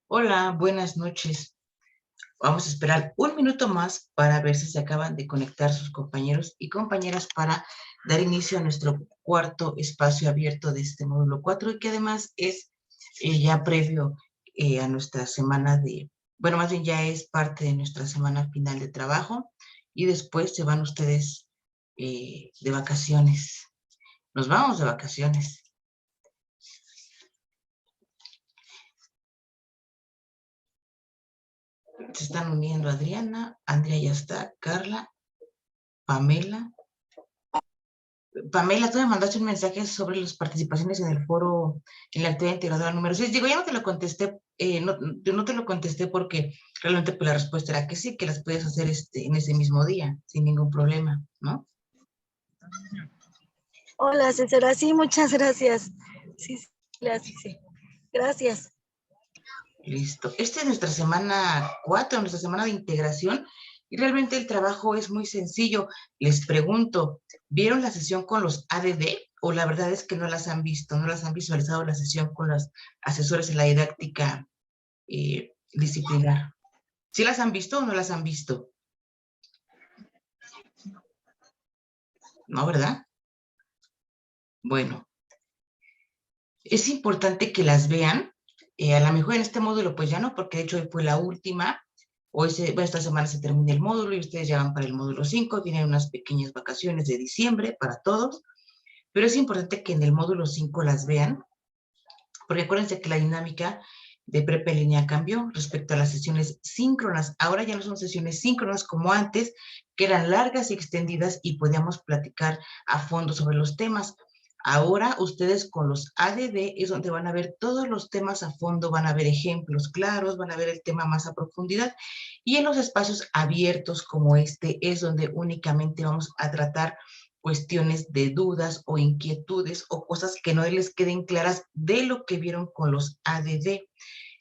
Hola, buenas noches. Vamos a esperar un minuto más para ver si se acaban de conectar sus compañeros y compañeras para dar inicio a nuestro cuarto espacio abierto de este módulo 4 y que además es ya previo a nuestra semana bueno, más bien ya es parte de nuestra semana final de trabajo y después se van ustedes de vacaciones. Nos vamos de vacaciones. Se están uniendo Adriana, Andrea ya está, Carla, Pamela. Pamela, tú me mandaste un mensaje sobre las participaciones en el foro, en la actividad integradora número 6. Digo, ya no te lo contesté, yo no te lo contesté porque realmente pues, la respuesta era que sí, que las puedes hacer en ese mismo día, sin ningún problema, ¿no? Hola, asesora. Sí, muchas gracias. Sí, sí. Gracias. Listo. Esta es nuestra semana 4, nuestra semana de integración, y realmente el trabajo es muy sencillo. Les pregunto, ¿vieron la sesión con los ADD? O la verdad es que no las han visto, no las han visualizado la sesión con los asesores en la didáctica disciplinar. ¿Sí las han visto o no las han visto? No, ¿verdad? Bueno, es importante que las vean. A lo mejor en este módulo pues ya no, porque de hecho hoy fue la última. Esta semana se termina el módulo y ustedes ya van para el módulo 5. Tienen unas pequeñas vacaciones de diciembre para todos. Pero es importante que en el módulo 5 las vean, porque acuérdense que la dinámica de prepa en línea cambió respecto a las sesiones síncronas. Ahora ya no son sesiones síncronas como antes, que eran largas y extendidas y podíamos platicar a fondo sobre los temas. Ahora ustedes con los ADD es donde van a ver todos los temas a fondo, van a ver ejemplos claros, van a ver el tema más a profundidad. Y en los espacios abiertos como este es donde únicamente vamos a tratar cuestiones de dudas o inquietudes o cosas que no les queden claras de lo que vieron con los ADD.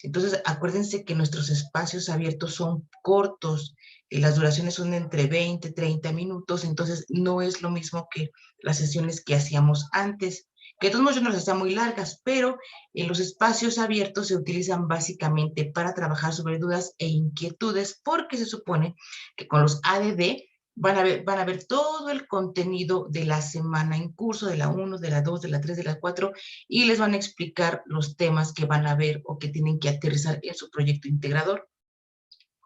Entonces, acuérdense que nuestros espacios abiertos son cortos, las duraciones son de entre 20 y 30 minutos, entonces no es lo mismo que las sesiones que hacíamos antes, que de todos modos no las hacía muy largas, pero en los espacios abiertos se utilizan básicamente para trabajar sobre dudas e inquietudes, porque se supone que con los ADD van a ver todo el contenido de la semana en curso, de la 1, de la 2, de la 3, de la 4, y les van a explicar los temas que van a ver o que tienen que aterrizar en su proyecto integrador.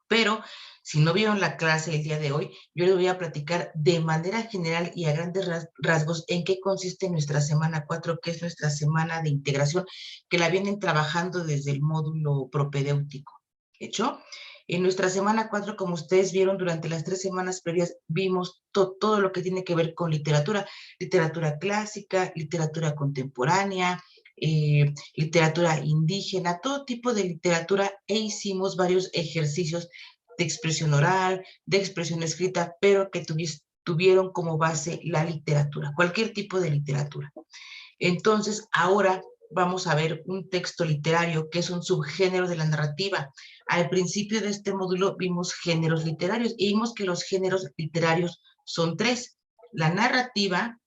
Pero si no vieron la clase el día de hoy, yo les voy a platicar de manera general y a grandes rasgos en qué consiste nuestra semana 4, que es nuestra semana de integración, que la vienen trabajando desde el módulo propedéutico. ¿Hecho? En nuestra semana 4, como ustedes vieron durante las 3 semanas previas, vimos todo lo que tiene que ver con literatura, literatura clásica, literatura contemporánea, literatura indígena, todo tipo de literatura, e hicimos varios ejercicios de expresión oral, de expresión escrita, pero que tuvieron como base la literatura, cualquier tipo de literatura. Entonces, ahora vamos a ver un texto literario que es un subgénero de la narrativa. Al principio de este módulo vimos géneros literarios y vimos que los géneros literarios son 3: la narrativa,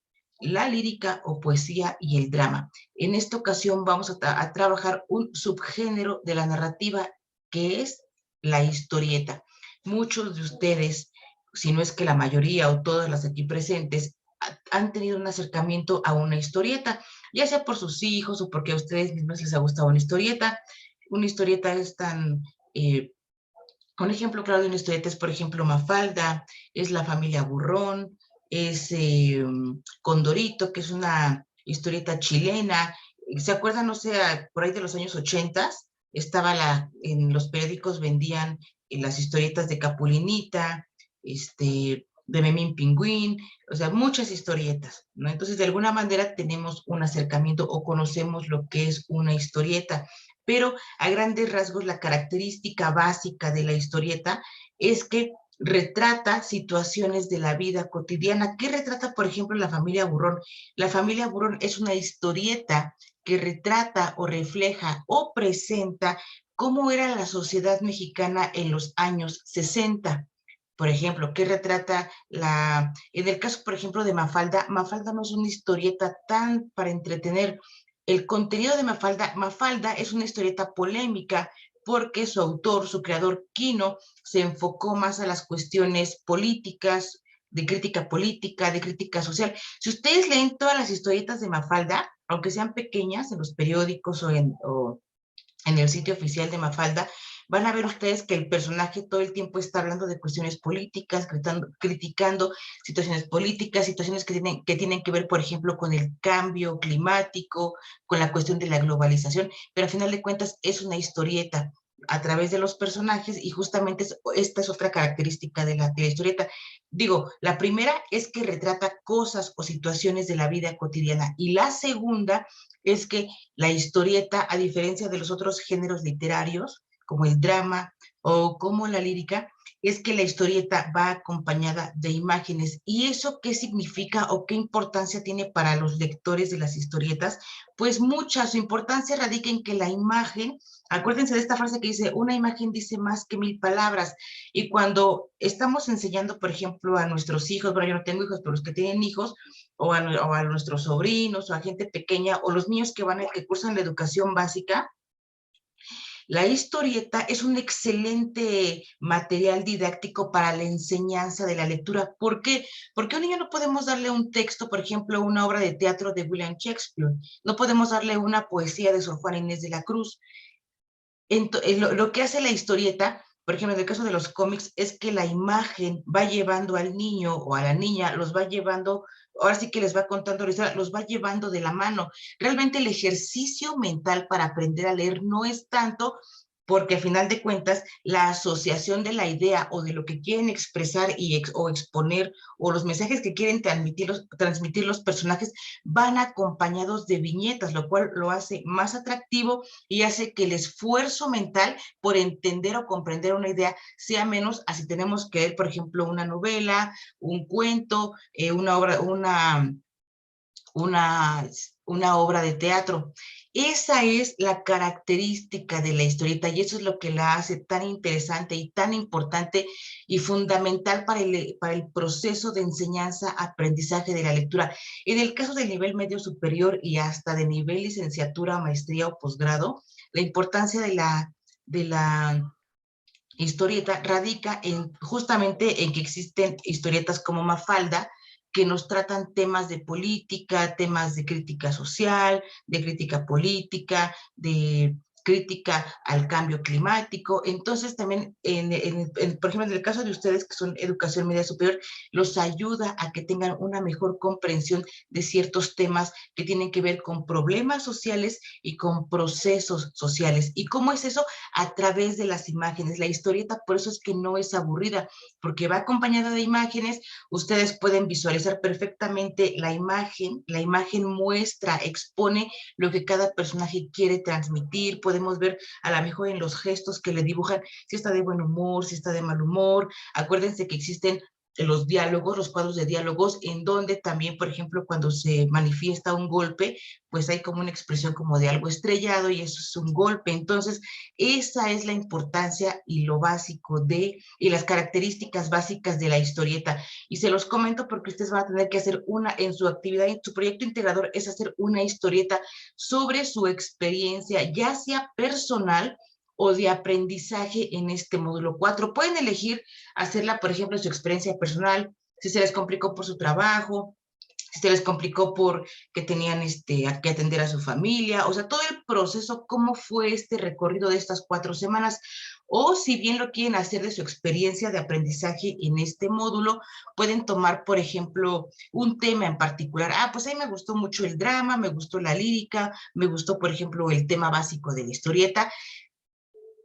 la lírica o poesía y el drama. En esta ocasión vamos a trabajar un subgénero de la narrativa que es la historieta. Muchos de ustedes, si no es que la mayoría o todas las aquí presentes, han tenido un acercamiento a una historieta, ya sea por sus hijos o porque a ustedes mismos les ha gustado una historieta. Una historieta es un ejemplo claro de una historieta es, por ejemplo, Mafalda, es La familia Burrón, es Condorito, que es una historieta chilena. ¿Se acuerdan? No sé, por ahí de los años 80 en los periódicos vendían las historietas de Capulinita, de Memín Pingüín, o sea, muchas historietas, ¿no? Entonces, de alguna manera tenemos un acercamiento o conocemos lo que es una historieta, pero a grandes rasgos la característica básica de la historieta es que retrata situaciones de la vida cotidiana. ¿Qué retrata, por ejemplo, la familia Burrón? La familia Burrón es una historieta que retrata o refleja o presenta cómo era la sociedad mexicana en los años 60. Por ejemplo, ¿qué retrata en el caso, por ejemplo, de Mafalda? Mafalda no es una historieta tan para entretener. El contenido de Mafalda es una historieta polémica, porque su autor, su creador, Quino, se enfocó más a las cuestiones políticas, de crítica social. Si ustedes leen todas las historietas de Mafalda, aunque sean pequeñas en los periódicos o en el sitio oficial de Mafalda, van a ver ustedes que el personaje todo el tiempo está hablando de cuestiones políticas, criticando situaciones políticas, situaciones que tienen que ver, por ejemplo, con el cambio climático, con la cuestión de la globalización, pero al final de cuentas es una historieta a través de los personajes y justamente esta es otra característica de la historieta. Digo, la primera es que retrata cosas o situaciones de la vida cotidiana y la segunda es que la historieta, a diferencia de los otros géneros literarios, como el drama o como la lírica, es que la historieta va acompañada de imágenes. ¿Y eso qué significa o qué importancia tiene para los lectores de las historietas? Pues mucha, su importancia radica en que la imagen, acuérdense de esta frase que dice, una imagen dice más que 1000 palabras. Y cuando estamos enseñando, por ejemplo, a nuestros hijos, bueno, yo no tengo hijos, pero los que tienen hijos, o a nuestros sobrinos, o a gente pequeña, o los niños que cursan la educación básica, la historieta es un excelente material didáctico para la enseñanza de la lectura. ¿Por qué? Porque a un niño no podemos darle un texto, por ejemplo, una obra de teatro de William Shakespeare, no podemos darle una poesía de Sor Juana Inés de la Cruz. Lo que hace la historieta, por ejemplo, en el caso de los cómics, es que la imagen va llevando al niño o a la niña, los va llevando, ahora sí que les va contando la historia, los va llevando de la mano. Realmente el ejercicio mental para aprender a leer no es tanto porque a final de cuentas la asociación de la idea o de lo que quieren expresar o exponer o los mensajes que quieren transmitir los personajes van acompañados de viñetas, lo cual lo hace más atractivo y hace que el esfuerzo mental por entender o comprender una idea sea menos, así tenemos que leer, por ejemplo, una novela, un cuento, una, una obra de teatro. Esa es la característica de la historieta y eso es lo que la hace tan interesante y tan importante y fundamental para el proceso de enseñanza-aprendizaje de la lectura. En el caso del nivel medio superior y hasta de nivel licenciatura, maestría o posgrado, la importancia de la historieta radica justamente en que existen historietas como Mafalda, que nos tratan temas de política, temas de crítica social, de crítica política, de crítica al cambio climático. Entonces también, por ejemplo, en el caso de ustedes que son educación media superior, los ayuda a que tengan una mejor comprensión de ciertos temas que tienen que ver con problemas sociales y con procesos sociales. ¿Y cómo es eso? A través de las imágenes. La historieta por eso es que no es aburrida, porque va acompañada de imágenes, ustedes pueden visualizar perfectamente la imagen muestra, expone lo que cada personaje quiere transmitir, podemos ver a lo mejor en los gestos que le dibujan si está de buen humor, si está de mal humor. Acuérdense que existen los diálogos, los cuadros de diálogos, en donde también, por ejemplo, cuando se manifiesta un golpe, pues hay como una expresión como de algo estrellado y eso es un golpe. Entonces, esa es la importancia y lo básico y las características básicas de la historieta. Y se los comento porque ustedes van a tener que hacer en su actividad, en su proyecto integrador, es hacer una historieta sobre su experiencia, ya sea personal o de aprendizaje en este módulo 4. Pueden elegir hacerla, por ejemplo, en su experiencia personal, si se les complicó por su trabajo, si se les complicó por que tenían que atender a su familia, o sea, todo el proceso, cómo fue este recorrido de estas 4 semanas, o si bien lo quieren hacer de su experiencia de aprendizaje en este módulo, pueden tomar, por ejemplo, un tema en particular. Pues a mí me gustó mucho el drama, me gustó la lírica, me gustó, por ejemplo, el tema básico de la historieta,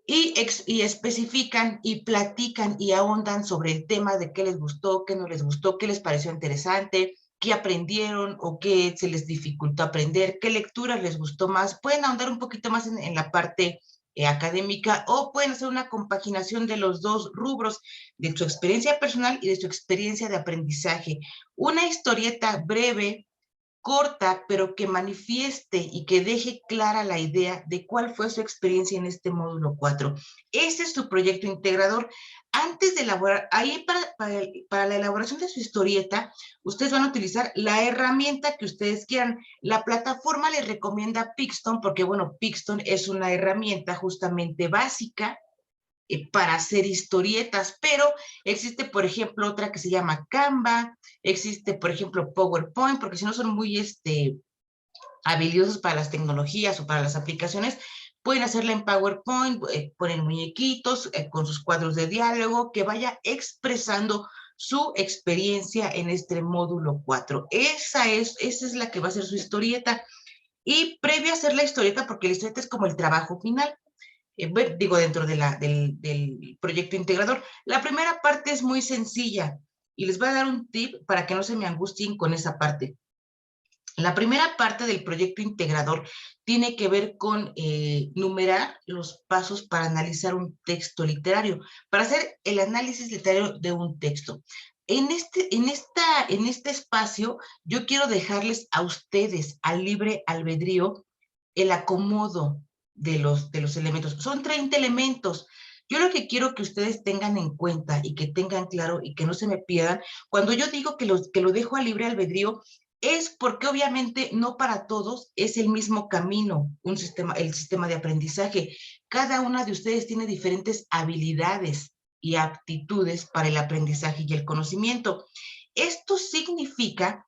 y especifican y platican y ahondan sobre el tema de qué les gustó, qué no les gustó, qué les pareció interesante, qué aprendieron o qué se les dificultó aprender, qué lecturas les gustó más. Pueden ahondar un poquito más en la parte académica o pueden hacer una compaginación de los dos rubros, de su experiencia personal y de su experiencia de aprendizaje. Una historieta breve corta, pero que manifieste y que deje clara la idea de cuál fue su experiencia en este módulo 4. Ese es su proyecto integrador. Antes de elaborar, ahí para la elaboración de su historieta, ustedes van a utilizar la herramienta que ustedes quieran. La plataforma les recomienda Pixton, porque bueno, Pixton es una herramienta justamente básica para hacer historietas, pero existe, por ejemplo, otra que se llama Canva, existe, por ejemplo, PowerPoint, porque si no son muy habilidosos para las tecnologías o para las aplicaciones, pueden hacerla en PowerPoint, ponen muñequitos con sus cuadros de diálogo, que vaya expresando su experiencia en este módulo 4. Esa es la que va a ser su historieta. Y previo a hacer la historieta, porque la historieta es como el trabajo final, digo, dentro de del proyecto integrador. La primera parte es muy sencilla y les voy a dar un tip para que no se me angustien con esa parte. La primera parte del proyecto integrador tiene que ver con numerar los pasos para analizar un texto literario, para hacer el análisis literario de un texto. En este espacio, yo quiero dejarles a ustedes al libre albedrío el acomodo de los elementos. Son 30 elementos. Yo lo que quiero que ustedes tengan en cuenta y que tengan claro y que no se me pierdan, cuando yo digo que lo dejo a libre albedrío, es porque obviamente no para todos es el mismo camino, el sistema de aprendizaje. Cada una de ustedes tiene diferentes habilidades y aptitudes para el aprendizaje y el conocimiento. Esto significa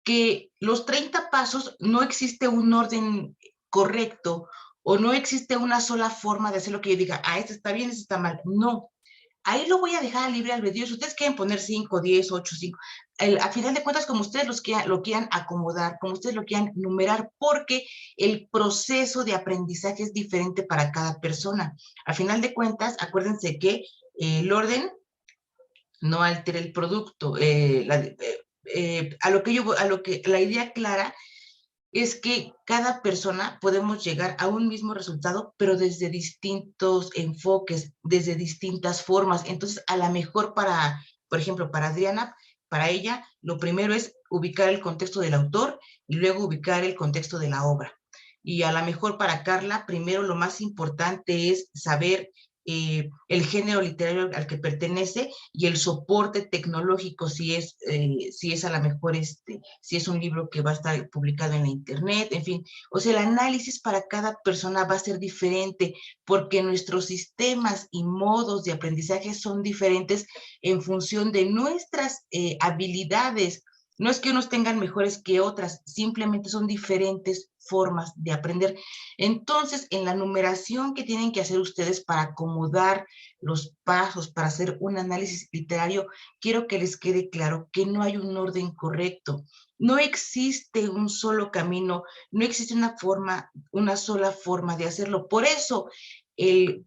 que los 30 pasos no existe un orden correcto o no existe una sola forma de hacer lo que yo diga, ah, esto está bien, esto está mal. No, ahí lo voy a dejar a libre albedrío. Si ustedes quieren poner 5, 10, 8, 5, a final de cuentas, como ustedes lo quieran acomodar, como ustedes lo quieran numerar, porque el proceso de aprendizaje es diferente para cada persona. A final de cuentas, acuérdense que el orden no altera el producto. La idea clara es que cada persona podemos llegar a un mismo resultado, pero desde distintos enfoques, desde distintas formas. Entonces, a lo mejor por ejemplo, para Adriana, para ella, lo primero es ubicar el contexto del autor y luego ubicar el contexto de la obra. Y a lo mejor para Carla, primero lo más importante es saber el género literario al que pertenece y el soporte tecnológico, si es a lo mejor si es un libro que va a estar publicado en la internet, en fin. O sea, el análisis para cada persona va a ser diferente porque nuestros sistemas y modos de aprendizaje son diferentes en función de nuestras habilidades. No es que unos tengan mejores que otras, simplemente son diferentes formas de aprender. Entonces, en la numeración que tienen que hacer ustedes para acomodar los pasos, para hacer un análisis literario, quiero que les quede claro que no hay un orden correcto. No existe un solo camino, no existe una sola forma de hacerlo. Por eso, el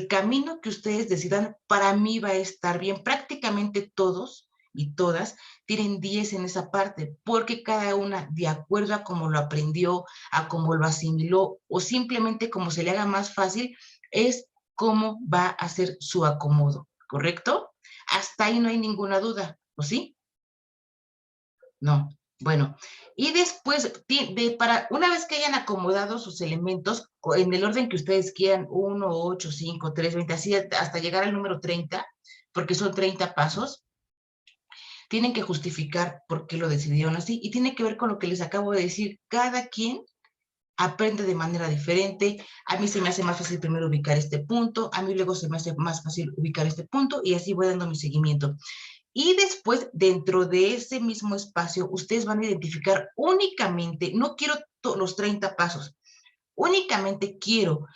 camino que ustedes decidan, para mí va a estar bien. Prácticamente todos y todas tienen 10 en esa parte, porque cada una, de acuerdo a cómo lo aprendió, a cómo lo asimiló, o simplemente como se le haga más fácil, es cómo va a ser su acomodo, ¿correcto? Hasta ahí no hay ninguna duda, ¿o sí? No. Bueno, y después, una vez que hayan acomodado sus elementos, en el orden que ustedes quieran, 1, 8, 5, 3, 20, así hasta llegar al número 30, porque son 30 pasos, tienen que justificar por qué lo decidieron así, y tiene que ver con lo que les acabo de decir. Cada quien aprende de manera diferente. A mí se me hace más fácil primero ubicar este punto, a mí luego se me hace más fácil ubicar este punto, y así voy dando mi seguimiento. Y después, dentro de ese mismo espacio, ustedes van a identificar únicamente, no quiero los 30 pasos, únicamente quiero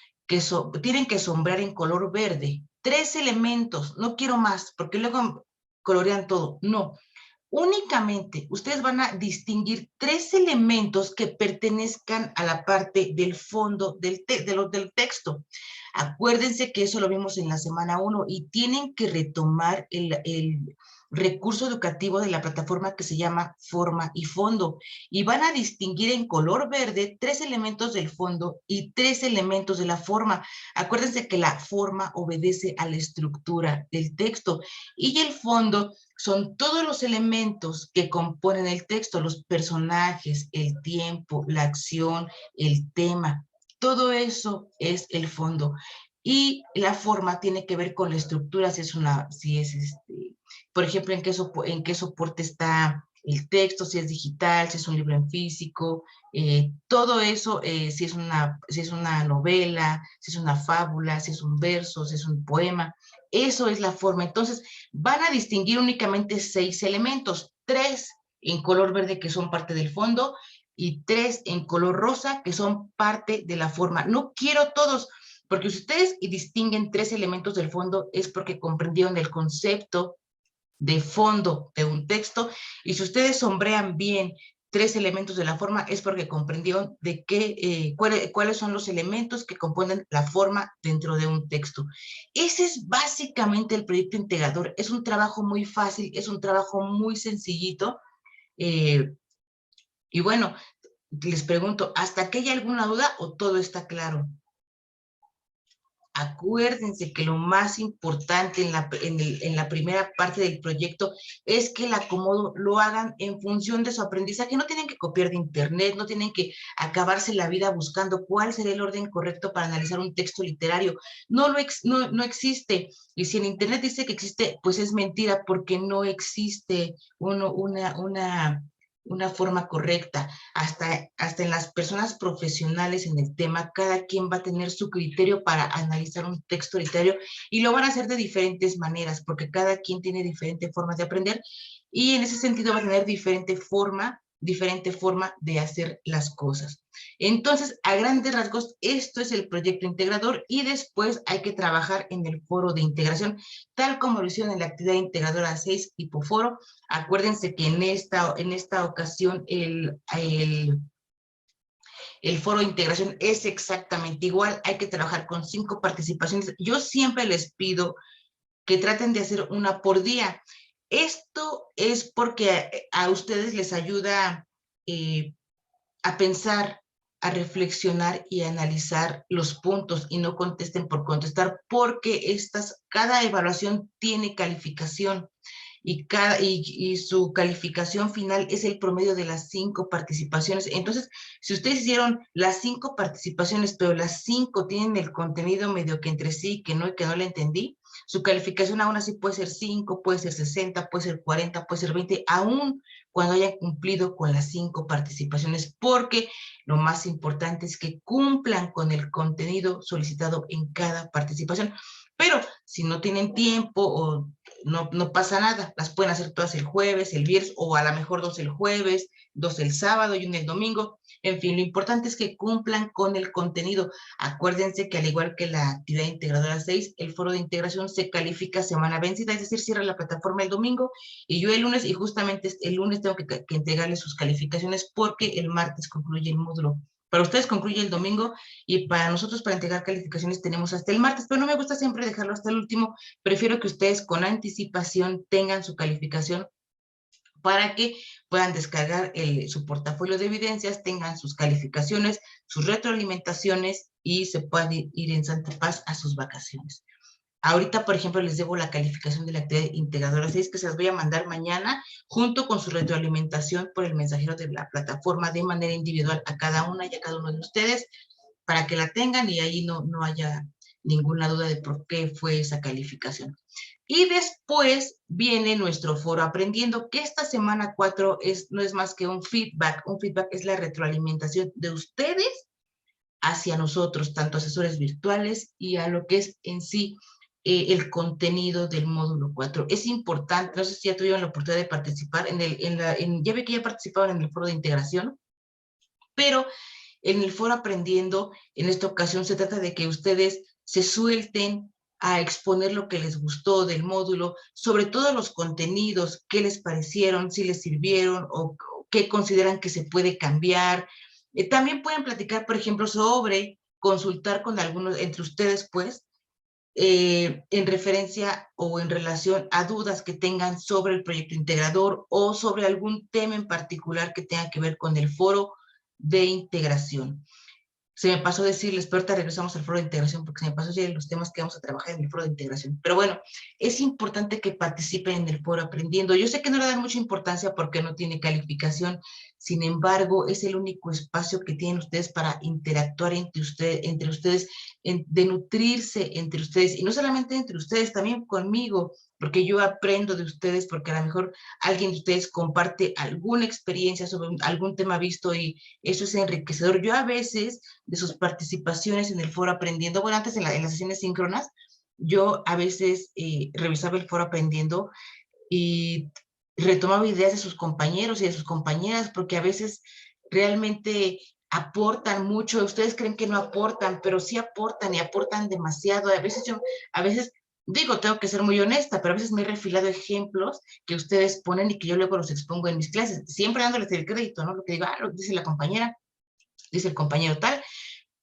tienen que sombrear en color verde 3 elementos, no quiero más, porque luego colorean todo, no. Únicamente ustedes van a distinguir 3 elementos que pertenezcan a la parte del fondo del texto. Acuérdense que eso lo vimos en la semana 1 y tienen que retomar el recurso educativo de la plataforma que se llama Forma y Fondo. Y van a distinguir en color verde 3 elementos del fondo y 3 elementos de la forma. Acuérdense que la forma obedece a la estructura del texto y el fondo son todos los elementos que componen el texto, los personajes, el tiempo, la acción, el tema. Todo eso es el fondo. Y la forma tiene que ver con la estructura, por ejemplo, en qué soporte está el texto, si es digital, si es un libro en físico, todo eso, si es una novela, si es una fábula, si es un verso, si es un poema, eso es la forma. Entonces, van a distinguir únicamente 6 elementos, 3 en color verde que son parte del fondo y 3 en color rosa que son parte de la forma. No quiero todos, porque si ustedes distinguen 3 elementos del fondo es porque comprendieron el concepto de fondo de un texto, y si ustedes sombrean bien 3 elementos de la forma es porque comprendieron cuáles son los elementos que componen la forma dentro de un texto. Ese es básicamente el proyecto integrador. Es un trabajo muy fácil, es un trabajo muy sencillito, eh, y bueno, les pregunto, ¿hasta aquí hay alguna duda o todo está claro? Acuérdense que lo más importante en la primera parte del proyecto es que el acomodo lo hagan en función de su aprendizaje. No tienen que copiar de internet, no tienen que acabarse la vida buscando cuál sería el orden correcto para analizar un texto literario. No existe. Y si en internet dice que existe, pues es mentira, porque no existe una forma correcta. Hasta en las personas profesionales en el tema, cada quien va a tener su criterio para analizar un texto literario, y lo van a hacer de diferentes maneras, porque cada quien tiene diferentes formas de aprender, y en ese sentido va a tener diferente forma de hacer las cosas. Entonces, a grandes rasgos, esto es el proyecto integrador, y después hay que trabajar en el foro de integración, tal como lo hicieron en la actividad integradora 6 tipo foro. Acuérdense que en esta ocasión el foro de integración es exactamente igual. Hay que trabajar con 5 participaciones. Yo siempre les pido que traten de hacer una por día. Esto es porque a ustedes les ayuda a pensar, a reflexionar y a analizar los puntos, y no contesten por contestar, porque cada evaluación tiene calificación, y su calificación final es el promedio de las 5 participaciones. Entonces, si ustedes hicieron las 5 participaciones, pero las 5 tienen el contenido medio que entre sí, que no le entendí, su calificación aún así puede ser 5, puede ser 60, puede ser 40, puede ser 20, aún cuando hayan cumplido con las 5 participaciones, porque lo más importante es que cumplan con el contenido solicitado en cada participación. Pero si no tienen tiempo o no pasa nada, las pueden hacer todas el jueves, el viernes, o a lo mejor 2 el jueves, 2 el sábado y 1 el domingo. En fin, lo importante es que cumplan con el contenido. Acuérdense que al igual que la actividad integradora 6, el foro de integración se califica semana vencida, es decir, cierra la plataforma el domingo, y yo el lunes, y justamente el lunes tengo que entregarles sus calificaciones, porque el martes concluye el módulo. Para ustedes concluye el domingo, y para nosotros, para entregar calificaciones, tenemos hasta el martes, pero no me gusta siempre dejarlo hasta el último. Prefiero que ustedes con anticipación tengan su calificación, para que puedan descargar su portafolio de evidencias, tengan sus calificaciones, sus retroalimentaciones, y se puedan ir en santa paz a sus vacaciones. Ahorita, por ejemplo, les debo la calificación de la actividad integradora 6, que se las voy a mandar mañana, junto con su retroalimentación por el mensajero de la plataforma, de manera individual a cada una y a cada uno de ustedes, para que la tengan y ahí no haya ninguna duda de por qué fue esa calificación. Y después viene nuestro foro aprendiendo, que esta semana 4 no es más que un feedback. Un feedback es la retroalimentación de ustedes hacia nosotros, tanto asesores virtuales y a lo que es en sí el contenido del módulo 4. Es importante, no sé si ya tuvieron la oportunidad de participar ya ve que ya participaron en el foro de integración, pero en el foro aprendiendo, en esta ocasión se trata de que ustedes se suelten a exponer lo que les gustó del módulo, sobre todo los contenidos, qué les parecieron, si les sirvieron o qué consideran que se puede cambiar. También pueden platicar, por ejemplo, sobre consultar con algunos entre ustedes, pues, en referencia o en relación a dudas que tengan sobre el proyecto integrador, o sobre algún tema en particular que tenga que ver con el foro de integración. Se me pasó decirles, pero ahorita regresamos al foro de integración, porque se me pasó decir los temas que vamos a trabajar en el foro de integración. Pero bueno, es importante que participen en el foro aprendiendo. Yo sé que no le dan mucha importancia porque no tiene calificación, sin embargo, es el único espacio que tienen ustedes para interactuar entre ustedes, de nutrirse entre ustedes, y no solamente entre ustedes, también conmigo, porque yo aprendo de ustedes, porque a lo mejor alguien de ustedes comparte alguna experiencia sobre algún tema visto y eso es enriquecedor. Yo a veces de sus participaciones en el foro aprendiendo, bueno, antes en las sesiones síncronas, yo a veces revisaba el foro aprendiendo y retomaba ideas de sus compañeros y de sus compañeras, porque a veces realmente aportan mucho. Ustedes creen que no aportan, pero sí aportan y aportan demasiado. A veces digo, tengo que ser muy honesta, pero a veces me he refilado ejemplos que ustedes ponen y que yo luego los expongo en mis clases, siempre dándoles el crédito, ¿no? Lo que digo, lo dice la compañera, dice el compañero tal,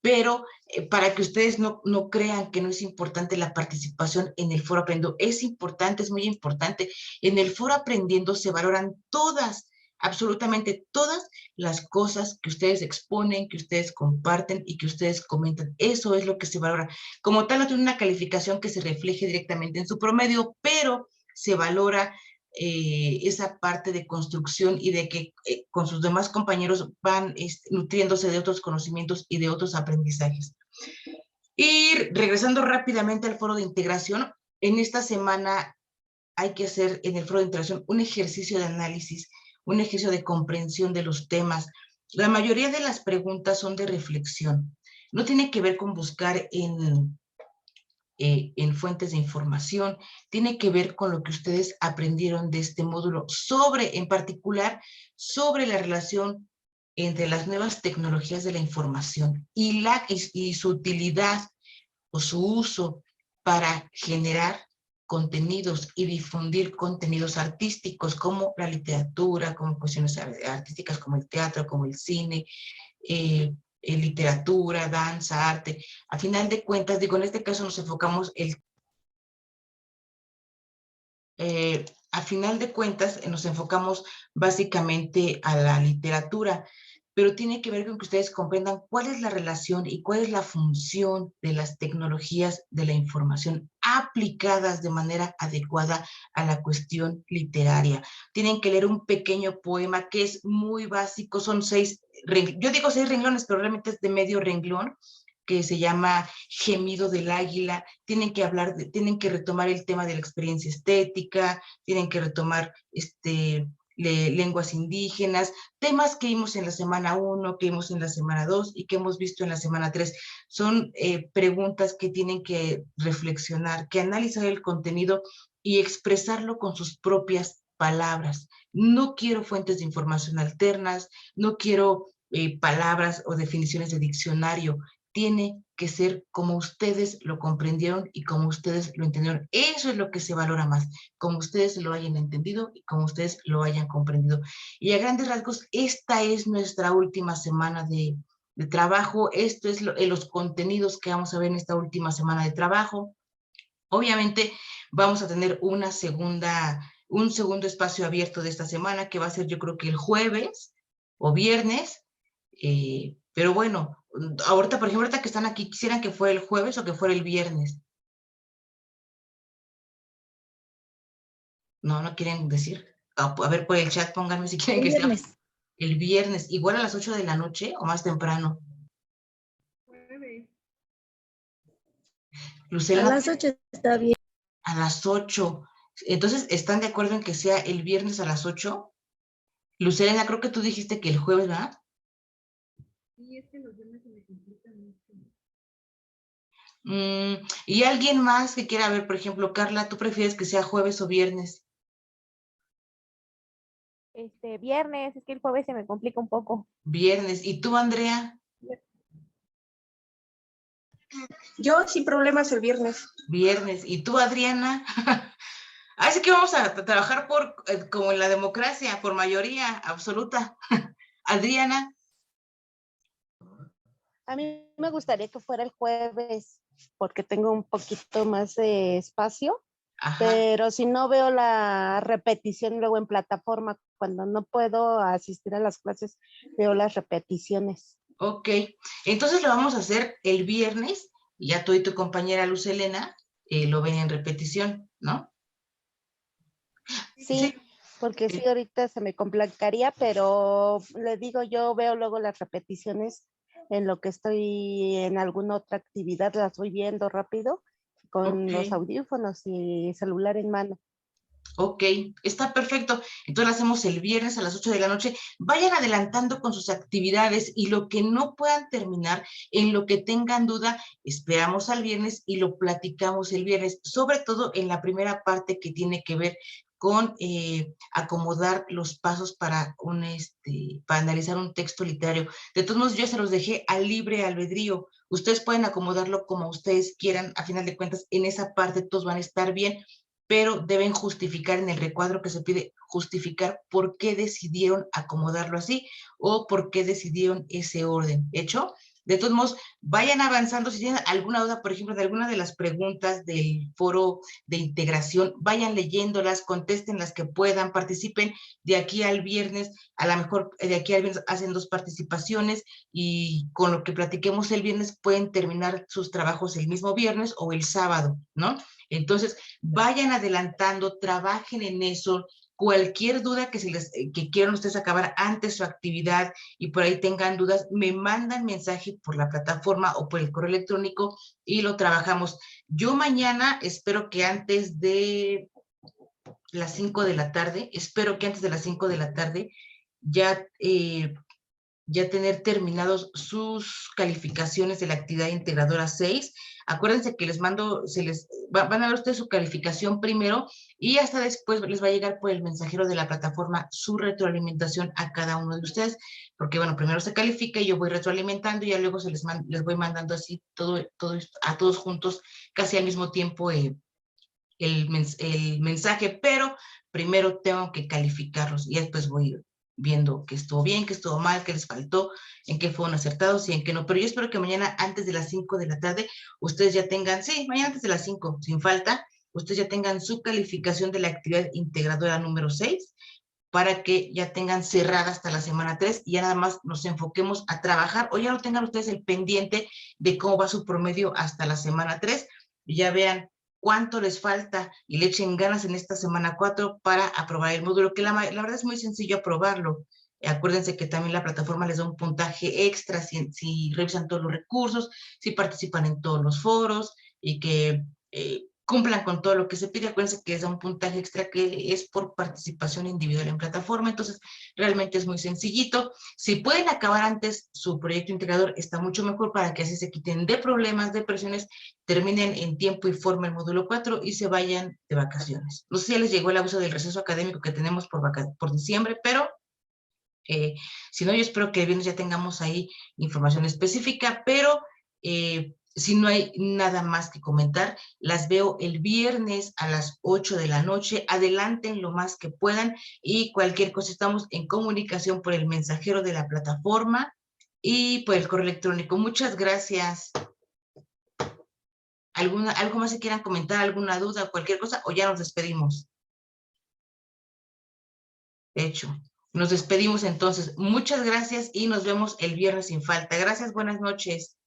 pero para que ustedes no crean que no es importante la participación en el foro aprendiendo, es importante, es muy importante. En el foro aprendiendo se valoran todas, absolutamente todas las cosas que ustedes exponen, que ustedes comparten y que ustedes comentan. Eso es lo que se valora. Como tal, no tiene una calificación que se refleje directamente en su promedio, pero se valora esa parte de construcción y de que con sus demás compañeros van nutriéndose de otros conocimientos y de otros aprendizajes. Y regresando rápidamente al foro de integración, en esta semana hay que hacer en el foro de integración un ejercicio de análisis, un ejercicio de comprensión de los temas. La mayoría de las preguntas son de reflexión. No tiene que ver con buscar en fuentes de información, tiene que ver con lo que ustedes aprendieron de este módulo en particular, sobre la relación entre las nuevas tecnologías de la información y su utilidad o su uso para generar contenidos y difundir contenidos artísticos como la literatura, como cuestiones artísticas como el teatro, como el cine, literatura, danza, arte. A final de cuentas, digo, en este caso nos enfocamos a final de cuentas nos enfocamos básicamente a la literatura, pero tiene que ver con que ustedes comprendan cuál es la relación y cuál es la función de las tecnologías de la información aplicadas de manera adecuada a la cuestión literaria. Tienen que leer un pequeño poema que es muy básico, son yo digo 6 renglones, pero realmente es de medio renglón, que se llama Gemido del Águila. Tienen que retomar el tema de la experiencia estética, tienen que retomar lenguas indígenas, temas que vimos en la semana 1, que vimos en la semana 2 y que hemos visto en la semana 3. Son preguntas que tienen que reflexionar, que analizar el contenido y expresarlo con sus propias palabras. No quiero fuentes de información alternas, no quiero palabras o definiciones de diccionario. Tiene que ser como ustedes lo comprendieron y como ustedes lo entendieron. Eso es lo que se valora más, como ustedes lo hayan entendido y como ustedes lo hayan comprendido. Y a grandes rasgos, esta es nuestra última semana de trabajo. Esto es los contenidos que vamos a ver en esta última semana de trabajo. Obviamente vamos a tener un segundo espacio abierto de esta semana, que va a ser yo creo que el jueves o viernes, pero bueno, ahorita, por ejemplo, ahorita que están aquí, ¿quisieran que fuera el jueves o que fuera el viernes? No quieren decir. A ver, por el chat pónganme si quieren El que sea viernes. el viernes, igual a las 8 de la noche o más temprano. A Lucela, las 8 está bien. a las 8. Entonces, ¿están de acuerdo en que sea el viernes a las 8? Lucela, creo que tú dijiste que el jueves, ¿verdad? Sí, es que los viernes se me complican mucho. ¿Y alguien más que quiera ver? Por ejemplo, Carla, ¿tú prefieres que sea jueves o viernes? Viernes, es que el jueves se me complica un poco. Viernes. ¿Y tú, Andrea? Yo sin problemas el viernes. Viernes. ¿Y tú, Adriana? Así que vamos a trabajar como en la democracia, por mayoría absoluta. Adriana. A mí me gustaría que fuera el jueves porque tengo un poquito más de espacio, Ajá. pero si no veo la repetición luego en plataforma, cuando no puedo asistir a las clases, veo las repeticiones. Ok, entonces lo vamos a hacer el viernes, y ya tú y tu compañera Luz Helena lo ven en repetición, ¿no? Sí, porque sí, ahorita se me complicaría, pero le digo, yo veo luego las repeticiones en lo que estoy en alguna otra actividad, las voy viendo rápido con los Ok. audífonos y celular en mano. Ok, está perfecto. Entonces lo hacemos el viernes a las 8 de la noche. Vayan adelantando con sus actividades y lo que no puedan terminar, en lo que tengan duda, esperamos al viernes y lo platicamos el viernes, sobre todo en la primera parte que tiene que ver con acomodar los pasos para analizar un texto literario. De todos modos, yo se los dejé al libre albedrío. Ustedes pueden acomodarlo como ustedes quieran. A final de cuentas, en esa parte todos van a estar bien, pero deben justificar en el recuadro que se pide, justificar por qué decidieron acomodarlo así o por qué decidieron ese orden. ¿Hecho? De todos modos, vayan avanzando. Si tienen alguna duda, por ejemplo, de alguna de las preguntas del foro de integración, vayan leyéndolas, contesten las que puedan, participen de aquí al viernes. A lo mejor de aquí al viernes hacen 2 participaciones y con lo que platiquemos el viernes pueden terminar sus trabajos el mismo viernes o el sábado, ¿no? Entonces, vayan adelantando, trabajen en eso. Cualquier duda que quieran ustedes acabar antes su actividad y por ahí tengan dudas, me mandan mensaje por la plataforma o por el correo electrónico y lo trabajamos. Yo mañana espero que antes de las 5 de la tarde, ya ya tener terminados sus calificaciones de la actividad integradora 6. Acuérdense que les mando, van a ver ustedes su calificación primero y hasta después les va a llegar por el mensajero de la plataforma su retroalimentación a cada uno de ustedes, porque bueno, primero se califica y yo voy retroalimentando y ya luego les voy mandando así todo a todos juntos, casi al mismo tiempo el mensaje, pero primero tengo que calificarlos y después voy viendo que estuvo bien, que estuvo mal, que les faltó, en qué fueron acertados y en qué no. Pero yo espero que mañana antes de las 5 de la tarde ustedes ya tengan, sí, mañana antes de las 5, sin falta, ustedes ya tengan su calificación de la actividad integradora número 6 para que ya tengan cerrada hasta la semana 3 y ya nada más nos enfoquemos a trabajar o ya no tengan ustedes el pendiente de cómo va su promedio hasta la semana 3 y ya vean cuánto les falta y le echen ganas en esta semana 4 para aprobar el módulo, que la verdad es muy sencillo aprobarlo. Acuérdense que también la plataforma les da un puntaje extra si revisan todos los recursos, si participan en todos los foros y que cumplan con todo lo que se pide. Acuérdense que es un puntaje extra que es por participación individual en plataforma, entonces realmente es muy sencillito. Si pueden acabar antes su proyecto integrador, está mucho mejor para que así se quiten de problemas, de presiones, terminen en tiempo y forma el módulo 4 y se vayan de vacaciones. No sé si ya les llegó el aviso del receso académico que tenemos por diciembre, pero si no, yo espero que el viernes ya tengamos ahí información específica, pero si no hay nada más que comentar, las veo el viernes a las 8 de la noche. Adelanten lo más que puedan y cualquier cosa estamos en comunicación por el mensajero de la plataforma y por el correo electrónico. Muchas gracias. ¿Algo más que quieran comentar, alguna duda o cualquier cosa, o ya nos despedimos? De hecho, nos despedimos entonces. Muchas gracias y nos vemos el viernes sin falta. Gracias, buenas noches.